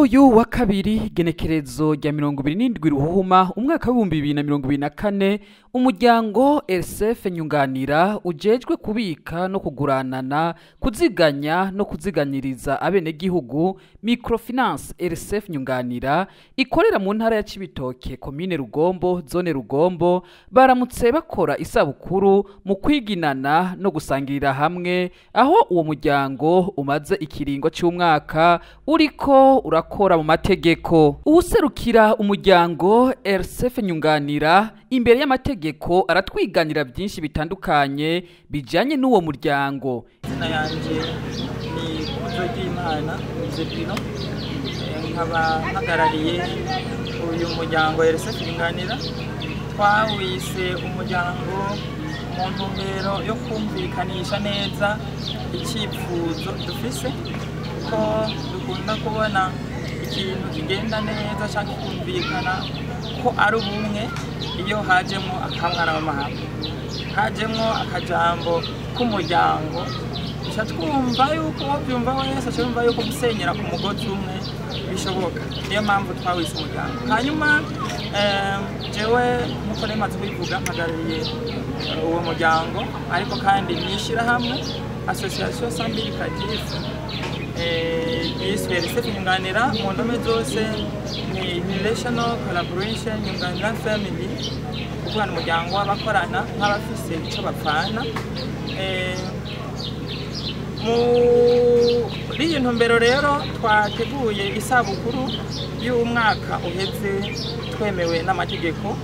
uyu wa kabiri genekerezo rya 27 Ruhuhuma umwaka wa 2024 umuryango RCF Nyunganira ujejwe kubika no kuguranana kuziganya no kuziganyiriza abene gihugu Microfinance RCF Nyunganira ikorera mu ntara ya Cibitoke commune Rugombo zone Rugombo baramutse bakora Isabukuru mu kwiginana no gusangirira hamwe aho uwo muryango umaze ikiringo cy'umwaka uriko urakora mu mategeko. Uwuserukira umuryango RCF Nyunganira imbere y'amategeko aratwiganira byinshi bitandukanye bijanye n'uwo muryango. Izina yanje ni Nyunganira Isabukuru, nkaba mpagarariye uyu muryango RCF Nyunganira. Twawise umuryango mu ntumbero yo kumvikanisha neza icyifuzo dufise ko dukunda kubona ikintu kigenda neza cyangwa kumvikana ko ari ubumwe iyo hajemo akamwana w'amahanga, hajemo akajambo k'umuryango, twumva yuko byumva wese cyumva yuko gusenyera ku mugozi umwe bishoboka. Niyo mpamvu twawise umuryango. Hanyuma jewe nkuko nemaze kubivuga mpagarariye uwo muryango, ariko kandi nishira hamwe association syndicale RCF Nyunganira mu ndome zose ni relational collaboration Nyunganira family, kuko ni umuryango w'abakorana nk'abafise icyo bapfana. Muri iyi ntumbero rero twateguye isabukuru y'umwaka uheze twemewe n'amategeko,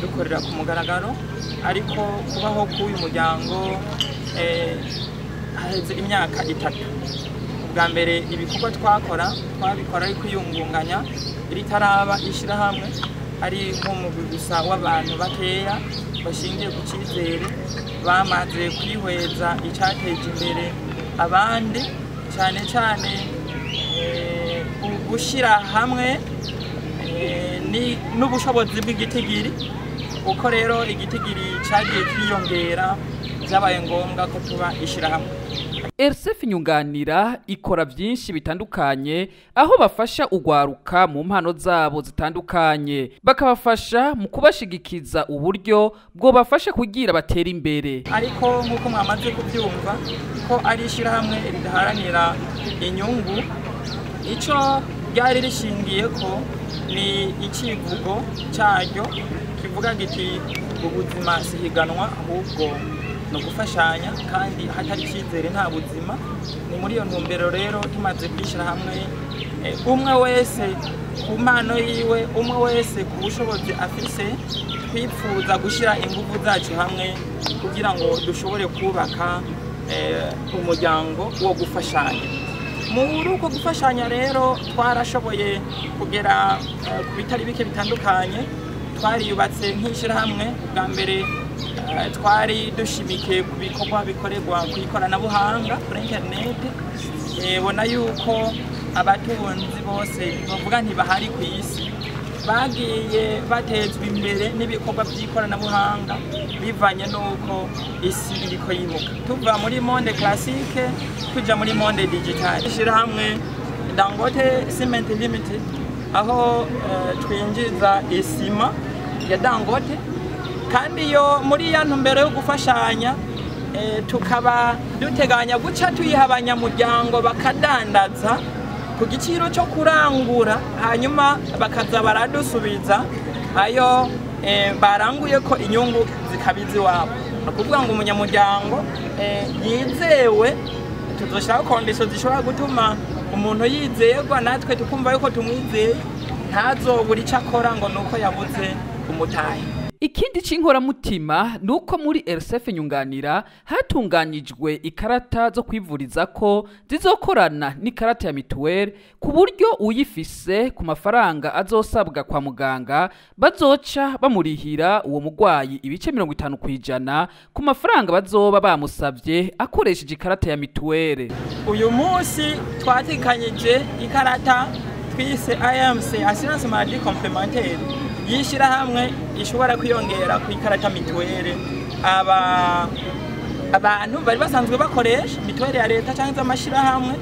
dukorera ku mugaragaro, ariko kubaho k'uyu muryango haheze imyaka 3. Ubwa mbere ibikorwa twabikora ari kwiyungunganya ritaraba ishirahamwe, ari nk'umugwi gusa w'abantu bakeya bashingiye ku cyizere bamaze kwihweza icyateje imbere abandi, cyane cyane gushyira hamwe n'ubushobozi bw'igitigiri. Uko rero igitigiri cyagiye kwiyongera byabaye ngombwa ko tuba ishirahamwe. RCF Nyunganira ikora byinshi bitandukanye aho bafasha urwaruka mu mpano zabo zitandukanye, bakabafasha mu kubashigikiza uburyo bwo bafasha kugira batera imbere. Ariko nkuko mwamaze kubyumva ko ari ishirahamwe ridaharanira inyungu, ico ryari rishingiye ko ni icivugo cyaryo kivuga giti ubuzima sihiganwa ahubwo no gufashanya, kandi hatari icyizere nta buzima. Ni muri iyo ntumbero rero tumaze kwishira hamwe, umwe wese ku mpano yiwe, umwe wese ku bushobozi afise, twifuza gushyira ingufu zacu hamwe kugira ngo dushobore kubaka umuryango wo gufashanya. Muri uko gufashanya rero twarashoboye kugera ku bitari bike bitandukanye. Twariyubatse nk'ishirahamwe. Bwa mbere twari dushimike ku bikorwa bikorerwa ku ikoranabuhanga kuri internet. Bona yuko abatunzi bose bavuga ntibahari ku isi bagiye batezwa imbere n'ibikorwa by'ikoranabuhanga bivanye n'uko isi iriko yimuka, tuva muri monde classique kuja muri monde digital. Ishirahamwe Dangote Cement Limited, aho twinjiza isima ya Dangote, kandi yo muri ya ntumbero yo gufashanya tukaba duteganya guca tuyiha abanyamuryango bakadandaza ku giciro cyo kurangura, hanyuma bakaza baradusubiza ayo baranguye ko inyungu zikabizi wabo. Kuvuga ngo umunyamuryango yizewe, tuzoshaka conditions zishobora gutuma umuntu yizeyegwa, natwe tukumva yuko tumwizeye, ntazobura icyo akora ngo nuko yabuze umutahe. Ikindi c'inkoramutima nuko muri RCF Nyunganira hatunganyijwe ikarata zo kwivuriza ko zizokorana n'ikarata ya mituweli, ku buryo uyifise ku mafaranga azosabwa kwa muganga bazoca bamurihira uwo mugwayi ibice 50% ku mafaranga bazoba bamusavye akoresheje ikarata ya mituweli. Uyu munsi twatikanyije ikarata twise IMC Assurance Maladie Complémentaire yishira hamwe ishobora kwiyongera ku ikarata mituweli. Abantu bari basanzwe bakoresha mituweli ya leta cyangwa amashira hamwe,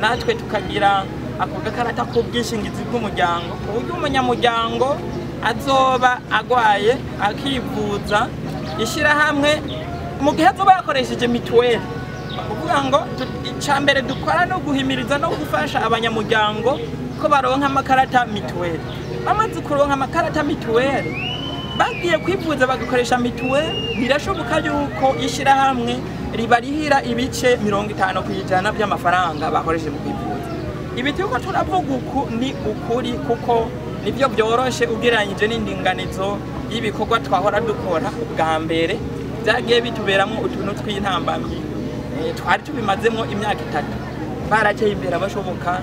natwe tukagira ako gakarata k'ubwishingizi bw'umuryango ku buryo umunyamuryango azoba agwaye akivuza ishyirahamwe mu gihe azoba yakoresheje mituweli. Kuvuga ngo icambere dukora no guhimiriza no gufasha abanyamuryango ko baronka amakarata mituweli. Bamaze kuronka amakarata mituweli bagiye kwivuza bagakoresha mituweli, birashoboka yuko ishyirahamwe ribarihira ibice 50% by'amafaranga bakoresheje mu kwivuza. Ibi turiko turavuga uku ni ukuri kuko nibyo byoroshe ugereranyije n'indinganizo y'ibikorwa twahora dukora ubwa mbere byagiye bituberamwo utuntu tw'intambamyi. Twari tubimazemo imyaka 3 barateye imbere abashoboka,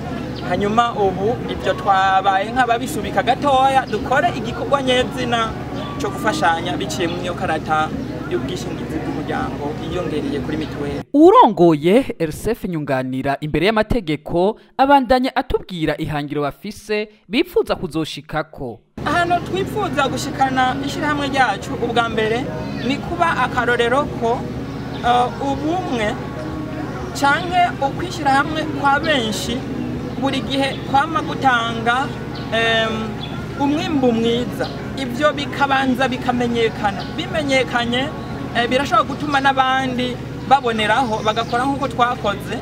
hanyuma ubu ibyo twabaye nk'ababisubika gatoya dukore igikorwa nyezina cyo gufashanya biciye mu iyo karata y'ubwishingizi bw'umuryango iyongereye kuri mituweli. Urongoye RCF Nyunganira imbere y'amategeko abandanya atubwira ihangiro bafise bipfuza kuzoshikako. Hano twifuza gushikana ishyirahamwe ryacu ubwa mbere ni kuba akarorero ko ubumwe canke ukwishyira hamwe kwa benshi buri gihe kwama gutanga umwimbu mwiza. Ibyo bikabanza bikamenyekana, bimenyekanye birashobora gutuma n'abandi baboneraho bagakora nk'uko twakoze,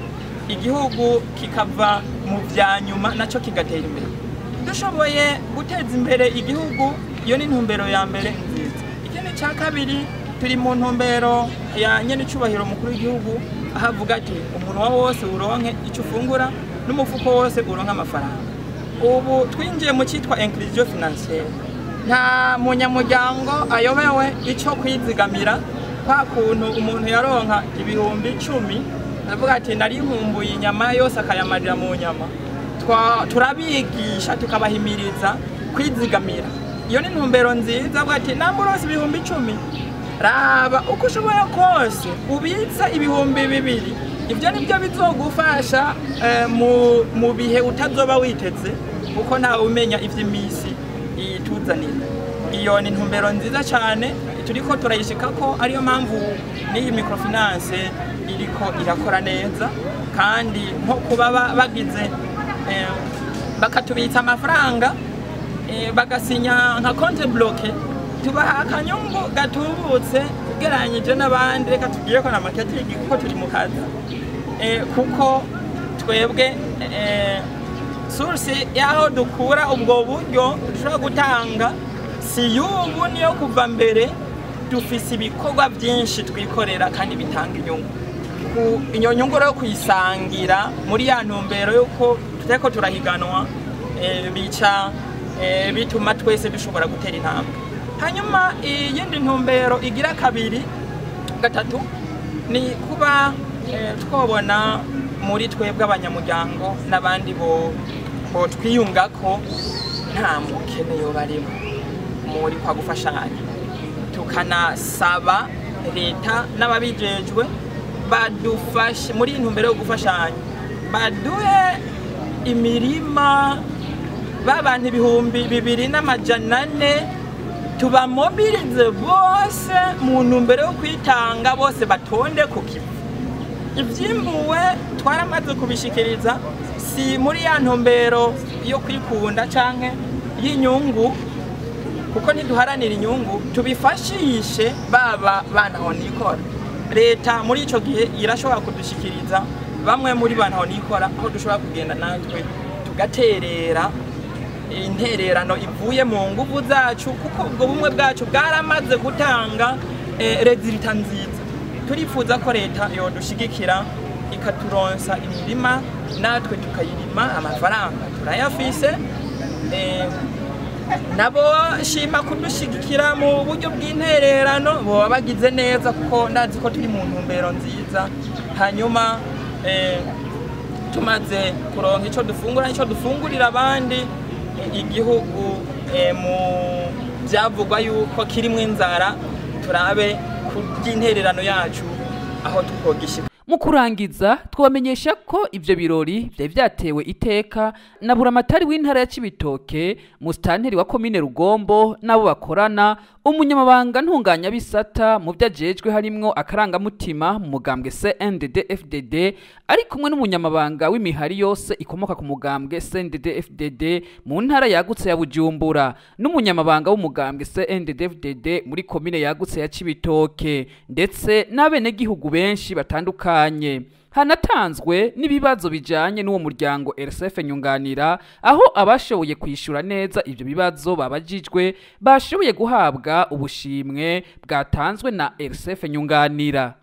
igihugu kikava mu vyanyuma naco kigatera imbere. Dushoboye guteza imbere igihugu, iyo ni intumbero ya mbere nziza. Ikindi cya kabiri turi mu ntumbero ya nyene icubahiro mukuru w'igihugu ahavuga ati umuntu wose uronke icyo ufungura n'umufuko wose uronka amafaranga. Ubu twinjiye mu cyitwa inclusion financière, nta munyamuryango ayobewe icyo kwizigamira kwa kuntu umuntu yaronka ibihumbi 10 avuga ati nari nkumbuye inyama yose akayamarira mu nyama. Turabigisha tukabahimiriza kwizigamira. Iyo ni ntumbero nziza avuga ati namurose ibihumbi 10 raba uko ushoboye kose ubitsa ibihumbi 2. Ibyo nibyo bizogufasha mu bihe utazoba witeze kuko ntawe umenya ivy'imisi ituzanira. Iyo ni ntumbero nziza cyane turiko turayishika ko ariyo mpamvu n'iyi Microfinance iriko irakora neza, kandi nko kuba bagize bakatubitsa amafaranga bagasinya nka compte bloqué tubaha akanyungu gatubutse ugereranyije n'abandi. Reka tugiye ko na marketing kuko turi mu kazi kuko twebwe source yaho dukura ubwo buryo dushobora gutanga si yubu niyo kuva mbere. Dufise ibikorwa byinshi twikorera kandi bitanga inyungu. Iyo nyungu rero kuyisangira muri ya ntumbero yuko tuteko turahiganwa bica bituma twese dushobora gutera intambwe. Hanyuma iyindi ntumbero igira kabiri gatatu ni kuba twobona muri twebwe abanyamuryango n'abandi bo twiyunga ko nta mukene yo barimo muri kwa gufashanya. Tukanasaba leta n'ababijejwe badufashe muri intumbero yo gufashanya, baduhe imirima b'abantu 2,200 tubamobilize bose mu ntumbero yo kwitanga, bose batonde ku kivu. Ivyimbuwe twaramaze kubishikiriza si muri ya ntumbero yo kwikunda canke y'inyungu kuko ntiduharanira inyungu, tubifashishe baba banaho nikora. Leta muri ico gihe irashobora kudushikiriza bamwe muri banaho nikora aho dushobora kugenda natwe tugaterera intererano ivuye mu nguvu zacu, kuko ubwo bumwe bwacu bwaramaze gutanga resulta nziza. Turifuza ko leta yodushigikira ikaturonsa imirima natwe tukayirima, amafaranga turayafise. Nabo shima kudushigikira mu buryo bw'intererano bo bagize neza kuko ndazi ko turi mu ntumbero nziza. Hanyuma tumaze kuronka ico dufungura ico dufungurira abandi, igihugu mu byavugwa yuko kirimwe inzara turabe kuby'intererano yacu aho tukogishika. Mu kurangiza twamenyesha ko ivyo birori byari vyatewe iteka na buramatari w'intara ya Cibitoke, musitanteri wa komine Rugombo nabo bakorana umunyamabanga ntunganya bisata mu byajejwe harimwo akarangamutima mu mugambwe CNDD-FDD ari kumwe n'umunyamabanga w'imihari yose ikomoka ku mugambwe CNDD-FDD mu ntara yagutse ya Bujumbura n'umunyamabanga w'umugambwe CNDD-FDD muri komine yagutse ya Cibitoke ndetse n'abenegihugu benshi batandukanye. Hanatanzwe n'ibibazo bijanye n'uwo muryango RSF Nyunganira aho abashoboye kwishura neza ivyo bibazo babajijwe bashoboye guhabwa ubushimwe bwatanzwe na RSF Nyunganira.